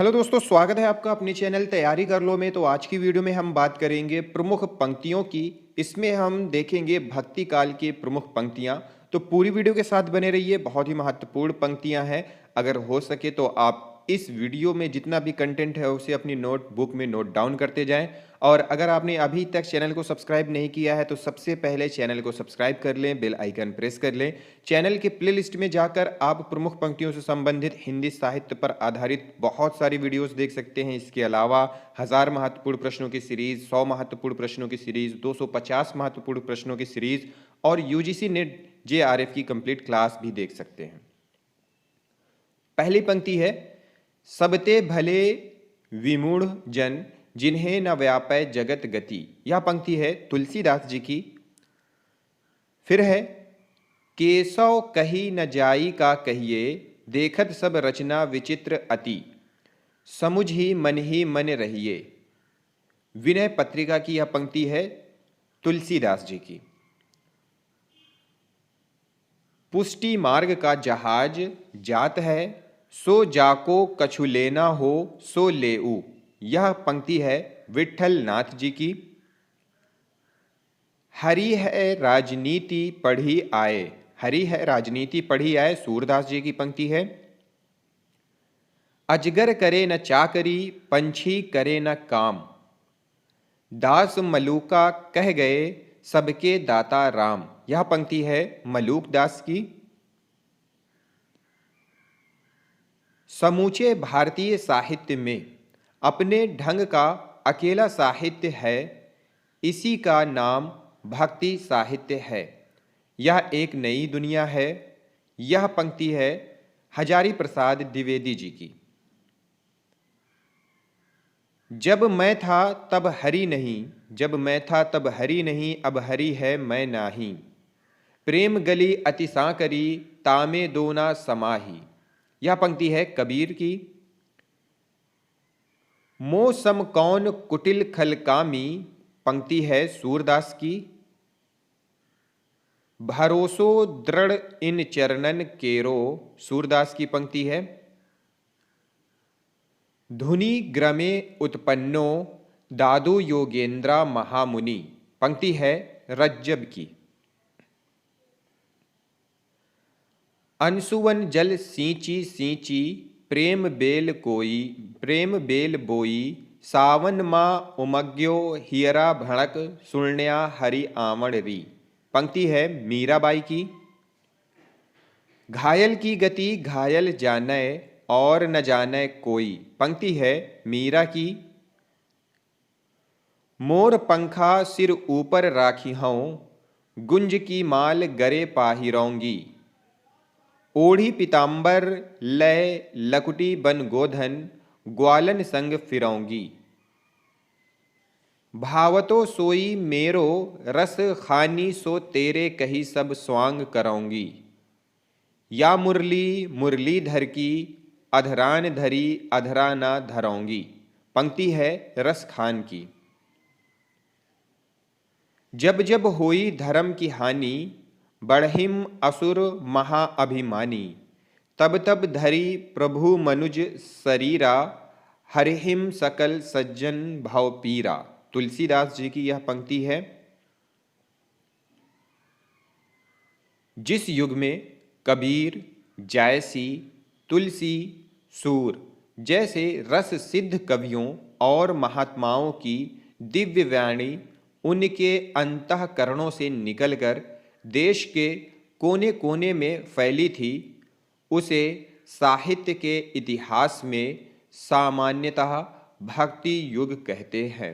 Hello दोस्तों, स्वागत है आपका अपने चैनल तैयारी कर लो में। तो आज की वीडियो में हम बात करेंगे प्रमुख पंक्तियों की। इसमें हम देखेंगे भक्ति काल की प्रमुख पंक्तियां। तो पूरी वीडियो के साथ बने रहिए, बहुत ही महत्वपूर्ण पंक्तियां हैं। अगर हो सके तो आप इस वीडियो में जितना भी कंटेंट है उसे अपनी नोटबुक में नोट डाउन करते जाएं। और अगर आपने अभी तक चैनल को सब्सक्राइब नहीं किया है तो सबसे पहले चैनल को सब्सक्राइब कर लें, बेल आइकन प्रेस कर लें। चैनल के प्लेलिस्ट में जाकर आप प्रमुख पंक्तियों से संबंधित हिंदी साहित्य पर आधारित बहुत सारी वीडियोस देख सकते हैं। इसके अलावा 1000 महत्वपूर्ण प्रश्नों की सीरीज, 100 महत्वपूर्ण प्रश्नों की सीरीज, 250 महत्वपूर्ण प्रश्नों की सीरीज और यूजीसी नेट जेआरएफ की कंप्लीट क्लास भी देख सकते हैं। पहली पंक्ति है, सबते भले विमूढ़ जन जिन्हें न व्यापै जगत गति। यह पंक्ति है तुलसीदास जी की। फिर है, केशव कही न जाई का कहिए देखत सब रचना विचित्र अति समुझ ही मन रहिए। विनय पत्रिका की यह पंक्ति है तुलसीदास जी की। पुष्टि मार्ग का जहाज जात है सो जाको कछु लेना हो सो लेऊ। यह पंक्ति है विट्ठल नाथ जी की। हरि है राजनीति पढ़ी आए, हरि है राजनीति पढ़ी आए, सूरदास जी की पंक्ति है। अजगर करे न चाकरी पंछी करे न काम, दास मलूका कह गए सबके दाता राम। यह पंक्ति है मलूक दास की। समूचे भारतीय साहित्य में अपने ढंग का अकेला साहित्य है, इसी का नाम भक्ति साहित्य है। यह एक नई दुनिया है। यह पंक्ति है हजारी प्रसाद द्विवेदी जी की। जब मैं था तब हरि नहीं, जब मैं था तब हरि नहीं, अब हरि है मैं नाही। प्रेम गली अति सांकरी तामे दोना समाही। यह पंक्ति है कबीर की। मो सम कौन कुटिल खल कामी, पंक्ति है सूरदास की। भरोसो दृढ़ इन चरणन केरो, सूरदास की पंक्ति है। धुनि ग्रमे उत्पन्नो दादो योगेंद्रा महामुनि, पंक्ति है रज्जब की। अनसुवन जल सींची सींची प्रेम बेल कोई, प्रेम बेल बोई सावन माँ उमग्यो हियरा भड़क सुण्या हरि आमण री। पंक्ति है मीराबाई की। घायल की गति घायल जाने और न जाने कोई, पंक्ति है मीरा की। मोर पंखा सिर ऊपर राखी हूँ गुंज की माल गरे पाहिरौंगी। ओढ़ी पीताम्बर लय लकुटी बन गोधन ग्वालन संग फिरौंगी। भावतो सोई मेरो रस खानी सो तेरे कही सब स्वांग करौंगी। या मुरली मुरलीधर की अधरान धरी अधरा ना धरौंगी, पंक्ति है रस खान की। जब जब होई धर्म की हानि बढ़हिम असुर महाअभिमानी, तब तब धरी प्रभु मनुज शरीरा हरिहिम सकल सज्जन भव पीरा। तुलसीदास जी की यह पंक्ति है। जिस युग में कबीर, जायसी, तुलसी, सूर जैसे रस सिद्ध कवियों और महात्माओं की दिव्य वाणी उनके अंतःकरणों से निकलकर देश के कोने कोने में फैली थी, उसे साहित्य के इतिहास में सामान्यतः भक्ति युग कहते हैं।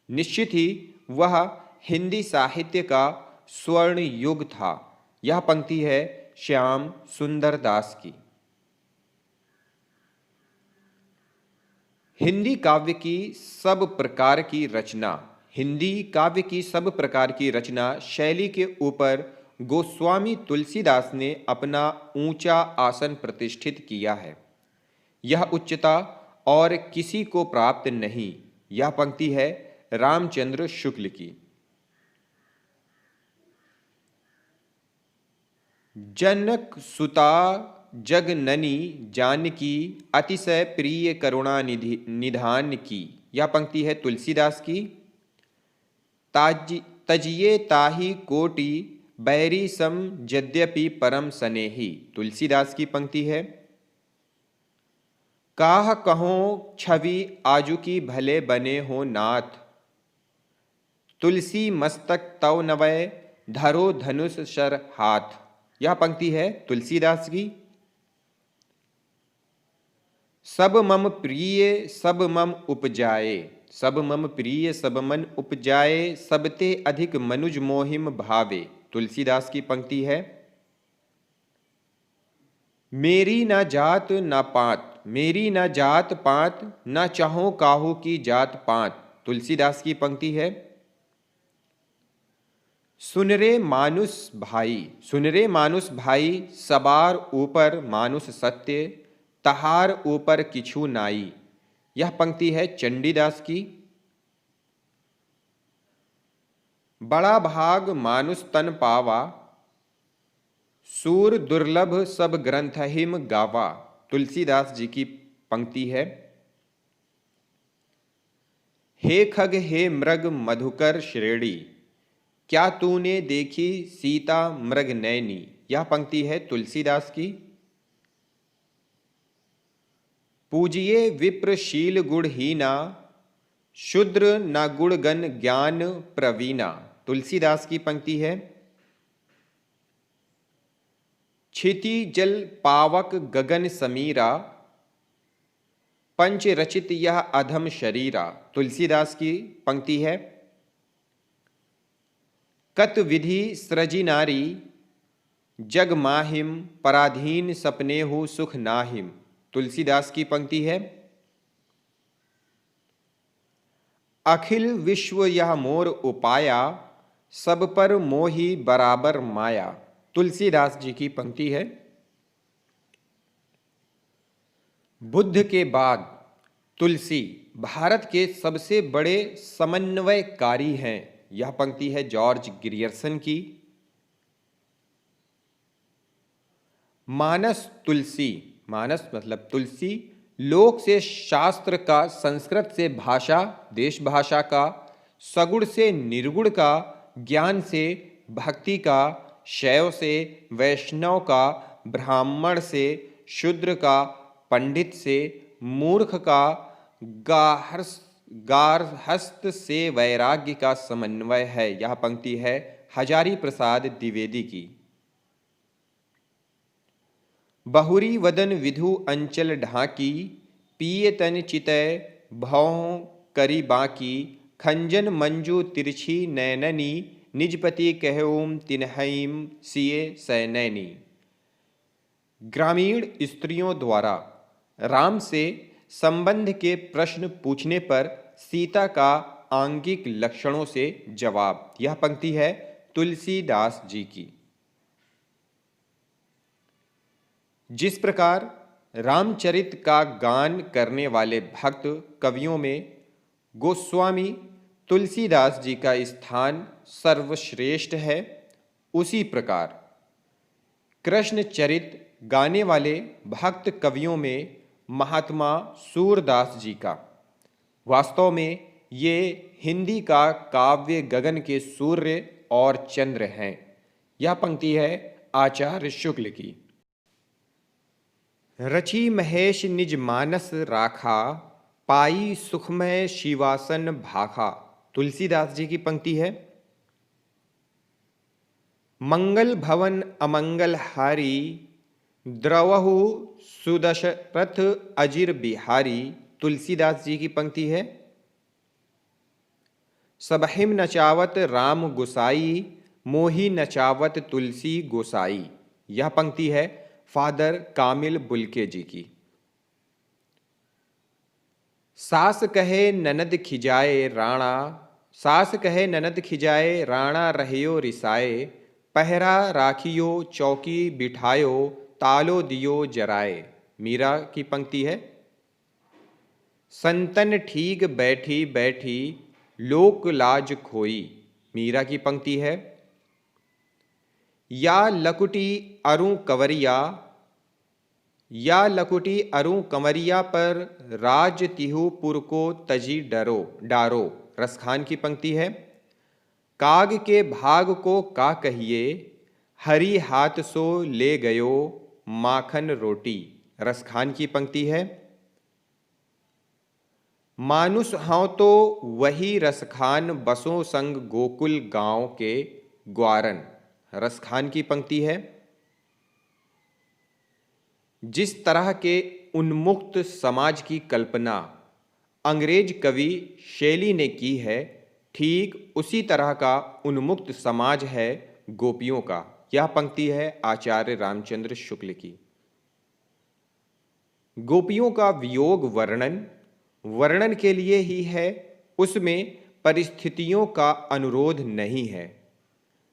निश्चित ही वह हिंदी साहित्य का स्वर्ण युग था। यह पंक्ति है श्याम सुंदर दास की। हिंदी काव्य की सब प्रकार की रचना, हिंदी काव्य की सब प्रकार की रचना शैली के ऊपर गोस्वामी तुलसीदास ने अपना ऊंचा आसन प्रतिष्ठित किया है। यह उच्चता और किसी को प्राप्त नहीं। यह पंक्ति है रामचंद्र शुक्ल की। जनक सुता जगननी जानकी अतिशय प्रिय करुणा निधि निधान की। यह पंक्ति है तुलसीदास की। तजिए ताहि कोटि बैरी सम यद्यपि परम सनेही, तुलसीदास की पंक्ति है। काह कहो छवि आजुकी भले बने हो नाथ, तुलसी मस्तक तव नवय धरो धनुष शर हाथ। यह पंक्ति है तुलसीदास की। सब मम प्रिय सब मम उपजाए, सब मम प्रिय सब मन उपजाए, सबते अधिक मनुज मोहिम भावे, तुलसीदास की पंक्ति है। मेरी न जात न पात, मेरी न जात पात, न चाहो काहू की जात पात, तुलसीदास की पंक्ति है। सुन रे मानुष भाई, सुन रे मानुष भाई, सबार ऊपर मानुष सत्य, तहार ऊपर किछु नाई। यह पंक्ति है चंडीदास की। बड़ा भाग मानुष तन पावा, सूर दुर्लभ सब ग्रंथ हिम गावा, तुलसीदास जी की पंक्ति है। हे खग हे मृग मधुकर श्रेणी, क्या तूने देखी सीता मृग नैनी। यह पंक्ति है तुलसीदास की। पूजिए विप्रशील गुणहीना, शूद्र न गुणगण ज्ञान प्रवीणा, तुलसीदास की पंक्ति है। क्षिति जल पावक गगन समीरा, पंच रचित यह अधम शरीरा, तुलसीदास की पंक्ति है। कत विधि सृजि नारी, जग माहिम पराधीन सपने हो सुख नाहिम, तुलसीदास की पंक्ति है। अखिल विश्व यह मोर उपाया, सब पर मोही बराबर माया, तुलसीदास जी की पंक्ति है। बुद्ध के बाद तुलसी भारत के सबसे बड़े समन्वयकारी हैं। यह पंक्ति है जॉर्ज ग्रियर्सन की। मानस तुलसी, मानस मतलब तुलसी, लोक से शास्त्र का, संस्कृत से भाषा देश भाषा का, सगुण से निर्गुण का, ज्ञान से भक्ति का, शैव से वैष्णव का, ब्राह्मण से शूद्र का, पंडित से मूर्ख का, गार्हस्थ से वैराग्य का समन्वय है। यह पंक्ति है हजारी प्रसाद द्विवेदी की। बहुरी वदन विधु अंचल ढाकी, पिय तन चितय भौं करी बाकी, खंजन मंजू तिरछी नैननी, निजपति कहोम तिन्हईम सिए सैनैनी। ग्रामीण स्त्रियों द्वारा राम से संबंध के प्रश्न पूछने पर सीता का आंगिक लक्षणों से जवाब। यह पंक्ति है तुलसीदास जी की। जिस प्रकार रामचरित का गान करने वाले भक्त कवियों में गोस्वामी तुलसीदास जी का स्थान सर्वश्रेष्ठ है, उसी प्रकार कृष्ण चरित गाने वाले भक्त कवियों में महात्मा सूरदास जी का। वास्तव में ये हिंदी का काव्य गगन के सूर्य और चंद्र हैं। यह पंक्ति है आचार्य शुक्ल की। रचि महेश निज मानस राखा, पाई सुखमय शिवासन भाखा, तुलसीदास जी की पंक्ति है। मंगल भवन अमंगल हारी, द्रवहु सुदशरथ अजिर बिहारी, तुलसीदास जी की पंक्ति है। सबहिम नचावत राम गोसाई, मोही नचावत तुलसी गोसाई, यह पंक्ति है फादर कामिल बुल्के जी की। सास कहे ननद खिजाए राणा, सास कहे ननद खिजाए राणा रहियो रिसाए, पहरा राखियो चौकी बिठायो, तालो दियो जराए, मीरा की पंक्ति है। संतन ठीक बैठी बैठी, लोक लाज खोई, मीरा की पंक्ति है। या लकुटी अरु कवरिया, या लकुटी अरु कंवरिया पर राज तिहुपुर को तजी डरो डारो रसखान की पंक्ति है। काग के भाग को का कहिए, हरी हाथ सो ले गयो माखन रोटी रसखान की पंक्ति है। मानुष हाँ तो वही रसखान बसों संग गोकुल गांव के ग्वारन रसखान की पंक्ति है। जिस तरह के उन्मुक्त समाज की कल्पना अंग्रेज कवि शैली ने की है, ठीक उसी तरह का उन्मुक्त समाज है गोपियों का। यह पंक्ति है आचार्य रामचंद्र शुक्ल की। गोपियों का वियोग वर्णन के लिए ही है, उसमें परिस्थितियों का अनुरोध नहीं है।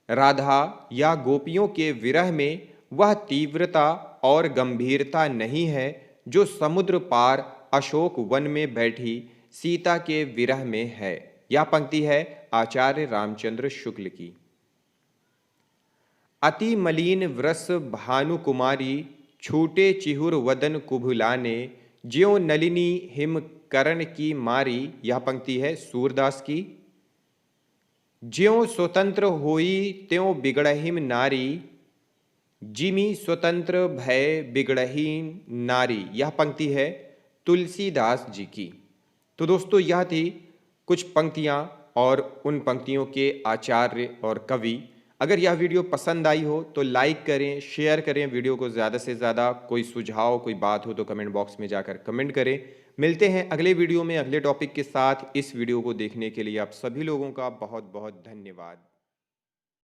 राधा या गोपियों के विरह में वह तीव्रता और गंभीरता नहीं है जो समुद्र पार अशोक वन में बैठी सीता के विरह में है। यह पंक्ति है आचार्य रामचंद्र शुक्ल की। अति मलिन व्रस भानुकुमारी छूटे चिहुर वदन कुभुलाने ज्यों नलिनी हिम करण की मारी। यह पंक्ति है सूरदास की। ज्यों स्वतंत्र होई त्यों बिगड़हिम नारी जिमी स्वतंत्र भय बिगड़हीन नारी। यह पंक्ति है तुलसीदास जी की। तो दोस्तों यह थी कुछ पंक्तियां और उन पंक्तियों के आचार्य और कवि। अगर यह वीडियो पसंद आई हो तो लाइक करें, शेयर करें वीडियो को ज़्यादा से ज़्यादा। कोई सुझाव कोई बात हो तो कमेंट बॉक्स में जाकर कमेंट करें। मिलते हैं अगले वीडियो में अगले टॉपिक के साथ। इस वीडियो को देखने के लिए आप सभी लोगों का बहुत बहुत धन्यवाद।